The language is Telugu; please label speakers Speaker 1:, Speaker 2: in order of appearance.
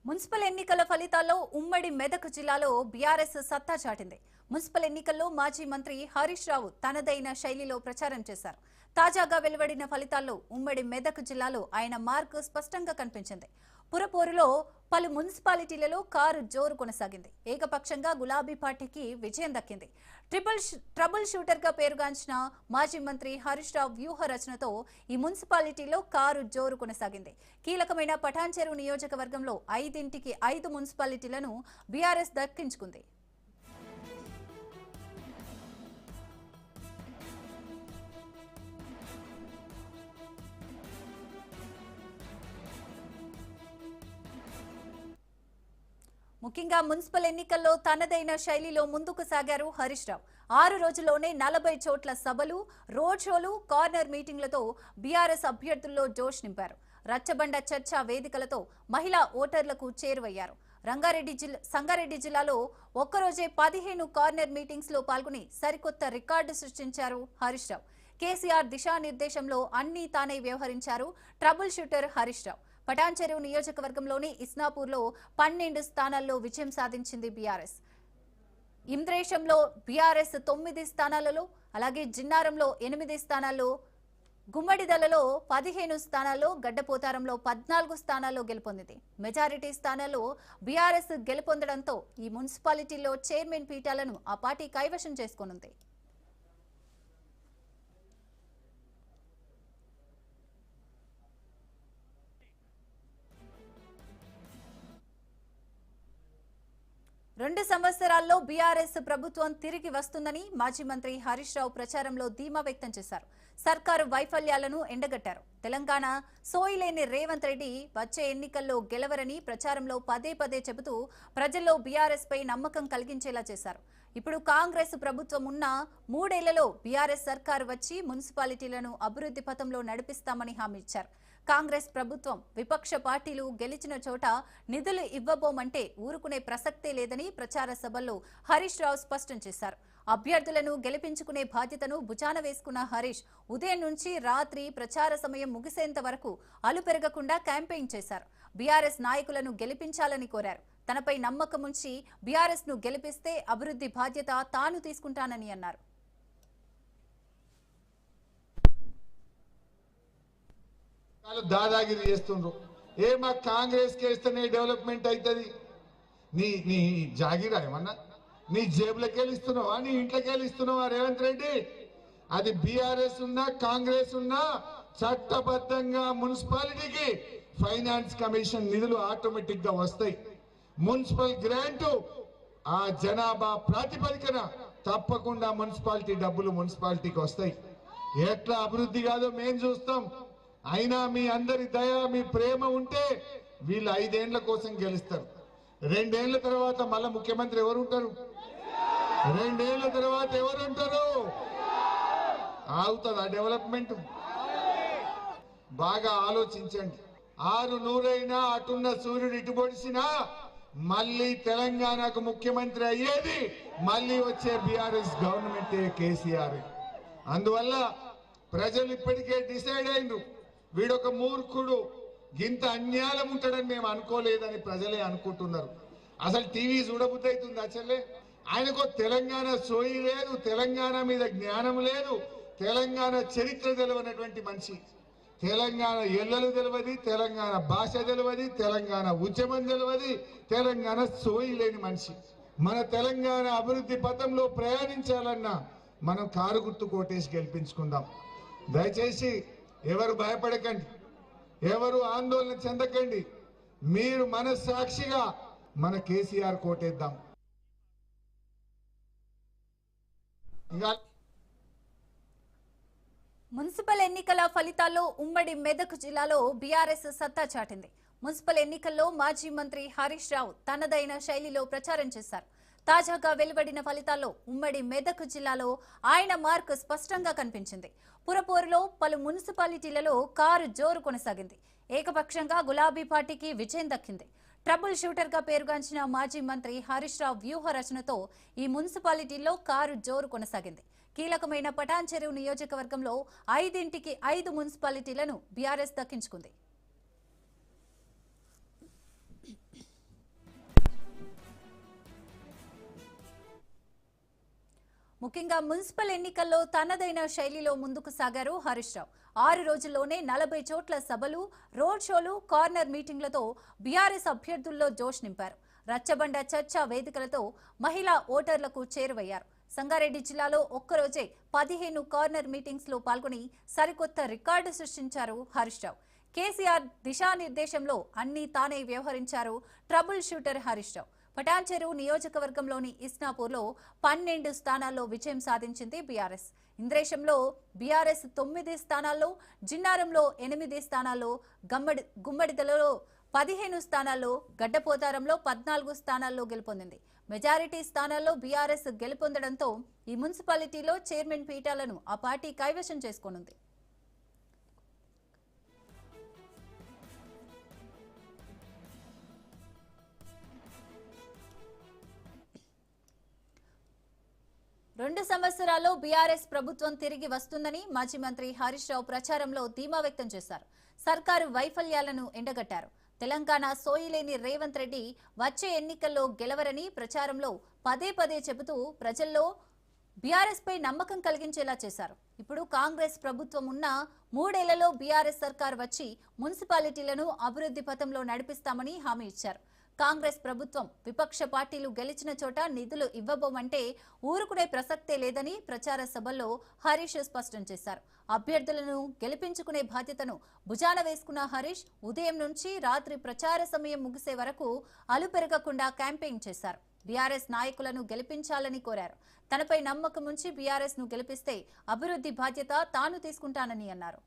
Speaker 1: మున్సిపల్ ఎన్నికల ఫలితాల్లో ఉమ్మడి మెదక్ జిల్లాలో బీఆర్ఎస్ సత్తా చాటింది. మున్సిపల్ ఎన్నికల్లో మాజీ మంత్రి హరీష్ రావు తనదైన శైలిలో ప్రచారం చేశారు. తాజాగా వెలువడిన ఫలితాల్లో ఉమ్మడి మెదక్ జిల్లాలో ఆయన మార్క్ స్పష్టంగా కనిపించింది. పురపోరులో పలు మున్సిపాలిటీలలో కారు జోరు కొనసాగింది. ఏకపక్షంగా గులాబీ పార్టీకి విజయం దక్కింది. ట్రబుల్ షూటర్ గా పేరుగాంచిన మాజీ మంత్రి హరీష్ రావు వ్యూహ రచనతో ఈ మున్సిపాలిటీలో కారు జోరు కొనసాగింది. కీలకమైన పటాన్చెరు నియోజకవర్గంలో 5ంటికి 5 మున్సిపాలిటీలను బీఆర్ఎస్ దక్కించుకుంది. ముఖ్యంగా మున్సిపల్ ఎన్నికల్లో తనదైన శైలిలో ముందుకు సాగారు హరీష్ రావు. 6 రోజుల్లోనే 40 చోట్ల సభలు, రోడ్ షోలు, కార్నర్ మీటింగ్లతో బీఆర్ఎస్ అభ్యర్థుల్లో జోష్ నింపారు. రచ్చబండ చర్చా వేదికలతో మహిళా ఓటర్లకు చేరువయ్యారు. సంగారెడ్డి జిల్లాలో ఒక్కరోజే 15 కార్నర్ మీటింగ్స్ లో పాల్గొని సరికొత్త రికార్డు సృష్టించారు హరీష్ రావు. కేసీఆర్ దిశానిర్దేశంలో అన్నీ తానే వ్యవహరించారు ట్రబుల్ షూటర్ హరీష్ రావు. పటాన్చెరు నియోజకవర్గంలోని ఇస్నాపూర్లో 12 స్థానాల్లో విజయం సాధించింది బీఆర్ఎస్. ఇంద్రేశంలో బీఆర్ఎస్ 9 స్థానాలలో, అలాగే జిన్నారంలో 8 స్థానాల్లో, గుమ్మడిదలలో 15 స్థానాల్లో, గడ్డపోతారంలో 14 స్థానాల్లో గెలుపొందింది. మెజారిటీ స్థానాల్లో బీఆర్ఎస్ గెలుపొందడంతో ఈ మున్సిపాలిటీల్లో చైర్మన్ పీఠాలను ఆ పార్టీ కైవశం చేసుకోనుంది. రెండు సంవత్సరాల్లో బీఆర్ఎస్ ప్రభుత్వం తిరిగి వస్తుందని మాజీ మంత్రి హరీష్ రావు ప్రచారంలో ధీమా వ్యక్తం చేశారు. సర్కారు వైఫల్యాలను ఎండగట్టారు. తెలంగాణ సోయిలేని రేవంత్ రెడ్డి వచ్చే ఎన్నికల్లో గెలవరని ప్రచారంలో పదే చెబుతూ ప్రజల్లో బీఆర్ఎస్ పై నమ్మకం కలిగించేలా చేశారు. ఇప్పుడు కాంగ్రెస్ ప్రభుత్వం ఉన్న 3 ఏళ్లలో బీఆర్ఎస్ సర్కారు వచ్చి మున్సిపాలిటీలను అభివృద్ధి పథంలో నడిపిస్తామని హామీ ఇచ్చారు. కాంగ్రెస్ ప్రభుత్వం విపక్ష పార్టీలు గెలిచిన చోట నిధులు ఇవ్వబోమంటే ఊరుకునే ప్రసక్తే లేదని ప్రచార సభల్లో హరీష్ రావు స్పష్టం చేశారు. అభ్యర్థులను గెలిపించుకునే బాధ్యతను భుజాన వేసుకున్న హరీష్ ఉదయం నుంచి రాత్రి ప్రచార సమయం ముగిసేంత వరకు అలుపెరగకుండా క్యాంపెయిన్ చేశారు. బీఆర్ఎస్ నాయకులను గెలిపించాలని కోరారు. తనపై నమ్మకం ఉంచి బీఆర్ఎస్ ను గెలిపిస్తే అభివృద్ధి బాధ్యత తాను తీసుకుంటానని అన్నారు.
Speaker 2: దాదాగిరి చేస్తుండ్రు. మా కాంగ్రెస్ కేస్తేనే డెవలప్మెంట్ అవుతుంది. నీ జాగిరా ఏమన్నా నీ జేబులకి వెళ్ళిస్తున్నావా, నీ ఇంట్లోకి వెళ్ళిస్తున్నావా రేవంత్ రెడ్డి? అది బీఆర్ఎస్ ఉన్నా కాంగ్రెస్ ఉన్నా చట్టబద్ధంగా మున్సిపాలిటీకి ఫైనాన్స్ కమిషన్ నిధులు ఆటోమేటిక్ గా వస్తాయి. మున్సిపల్ గ్రాంటు ఆ జనాభా ప్రాతిపదికన తప్పకుండా మున్సిపాలిటీ డబ్బులు మున్సిపాలిటీకి వస్తాయి. ఎట్లా అభివృద్ధి కాదో మేము చూస్తాం. అయినా మీ అందరి దయ, మీ ప్రేమ ఉంటే వీళ్ళు 5 ఏళ్ల కోసం గెలుస్తారు. 2 ఏళ్ల తర్వాత మళ్ళా ముఖ్యమంత్రి ఎవరు ఉంటారు? 2 ఏళ్ల తర్వాత ఎవరు ఉంటారు? ఆగుతుంది ఆ డెవలప్మెంట్. బాగా ఆలోచించండి. 6 నూరైనా అటున్న సూర్యుడు ఇటు పొడిసినా మళ్ళీ తెలంగాణకు ముఖ్యమంత్రి అయ్యేది మళ్ళీ వచ్చే బీఆర్ఎస్ గవర్నమెంటే, కేసీఆర్. అందువల్ల ప్రజలు ఇప్పటికే డిసైడ్ అయిండ్రు. వీడొక మూర్ఖుడు, గింత అన్యాయం ఉంటాడని మేము అనుకోలేదని ప్రజలే అనుకుంటున్నారు. అసలు టీవీ చూడబుద్ధి అవుతుంది అసలే. ఆయనకు తెలంగాణ సోయి లేదు, తెలంగాణ మీద జ్ఞానం లేదు, తెలంగాణ చరిత్ర తెలియనటువంటి మనిషి. తెలంగాణ ఎల్లలు తెలియదు, తెలంగాణ భాష తెలియదు, తెలంగాణ ఉద్యమం తెలియదు, తెలంగాణ సోయి లేని మనిషి. మన తెలంగాణ అభివృద్ధి పథంలో ప్రయాణించాలన్నా మనం కారు గుర్తు కోటేసి గెలిపించుకుందాం. దయచేసి ఎవరు భయపడకండి, ఎవరు ఆందోళన చెందకండి. మీరు మనస్సాక్షిగా మన కేసీఆర్ కోటేద్దాం.
Speaker 1: మున్సిపల్ ఎన్నికల ఫలితాల్లో ఉమ్మడి మెదక్ జిల్లాలో బీఆర్ఎస్ సత్తా చాటింది. మున్సిపల్ ఎన్నికల్లో మాజీ మంత్రి హరీష్ రావు తనదైన శైలిలో ప్రచారం చేశారు. తాజాగా వెలువడిన ఫలితాల్లో ఉమ్మడి మెదక్ జిల్లాలో ఆయన మార్క్ స్పష్టంగా కనిపించింది. పురపోరులో పలు మున్సిపాలిటీలలో కారు జోరు కొనసాగింది. ఏకపక్షంగా గులాబీ పార్టీకి విజయం దక్కింది. ట్రబుల్ షూటర్ గా పేరుగాంచిన మాజీ మంత్రి హరీష్ రావు వ్యూహ రచనతో ఈ మున్సిపాలిటీల్లో కారు జోరు కొనసాగింది. కీలకమైన పటాన్చెరు నియోజకవర్గంలో 5ంటికి 5 మున్సిపాలిటీలను బీఆర్ఎస్ దక్కించుకుంది. ముఖ్యంగా మున్సిపల్ ఎన్నికల్లో తనదైన శైలిలో ముందుకు సాగారు హరీష్ రావు. 6 రోజుల్లోనే 40 చోట్ల సభలు, రోడ్ షోలు, కార్నర్ మీటింగ్లతో బీఆర్ఎస్ అభ్యర్థుల్లో జోష్ నింపారు. రచ్చబండ చర్చా వేదికలతో మహిళా ఓటర్లకు చేరువయ్యారు. సంగారెడ్డి జిల్లాలో ఒక్కరోజే 15 కార్నర్ మీటింగ్స్ లో పాల్గొని సరికొత్త రికార్డు సృష్టించారు హరీష్ రావు. కేసీఆర్ దిశానిర్దేశంలో అన్ని తానే వ్యవహరించారు ట్రబుల్ షూటర్ హరీష్ రావు. పటాన్చెరు నియోజకవర్గంలోని ఇస్నాపూర్లో 12 స్థానాల్లో విజయం సాధించింది బీఆర్ఎస్. ఇంద్రేశంలో బీఆర్ఎస్ 9 స్థానాల్లో, జిన్నారంలో 8 స్థానాల్లో, గుమ్మడిదలలో 15 స్థానాల్లో, గడ్డపోతారంలో 14 స్థానాల్లో గెలుపొందింది. మెజారిటీ స్థానాల్లో బీఆర్ఎస్ గెలుపొందడంతో ఈ మున్సిపాలిటీలో చైర్మన్ పీఠాలను ఆ పార్టీ కైవశం చేసుకోనుంది. రెండు సంవత్సరాల్లో బీఆర్ఎస్ ప్రభుత్వం తిరిగి వస్తుందని మాజీ మంత్రి హరీష్ రావు ప్రచారంలో ధీమా వ్యక్తం చేశారు. సర్కారు వైఫల్యాలను ఎండగట్టారు. తెలంగాణ సోయిలేని రేవంత్ రెడ్డి వచ్చే ఎన్నికల్లో గెలవరని ప్రచారంలో పదే చెబుతూ ప్రజల్లో బీఆర్ఎస్ పై నమ్మకం కలిగించేలా చేశారు. ఇప్పుడు కాంగ్రెస్ ప్రభుత్వం ఉన్న 3 ఏళ్లలో బీఆర్ఎస్ సర్కార్ వచ్చి మున్సిపాలిటీలను అభివృద్ధి పథంలో నడిపిస్తామని హామీ ఇచ్చారు. కాంగ్రెస్ ప్రభుత్వం విపక్ష పార్టీలు గెలిచిన చోట నిధులు ఇవ్వబోమంటే ఊరుకునే ప్రసక్తే లేదని ప్రచార సభల్లో హరీష్ స్పష్టం చేశారు. అభ్యర్థులను గెలిపించుకునే బాధ్యతను భుజాన వేసుకున్న హరీష్ ఉదయం నుంచి రాత్రి ప్రచార సమయం ముగిసే వరకు అలుపెరగకుండా క్యాంపెయిన్ చేశారు. బీఆర్ఎస్ నాయకులను గెలిపించాలని కోరారు. తనపై నమ్మకం ఉంచి బీఆర్ఎస్ ను గెలిపిస్తే అభివృద్ధి బాధ్యత తాను తీసుకుంటానని అన్నారు.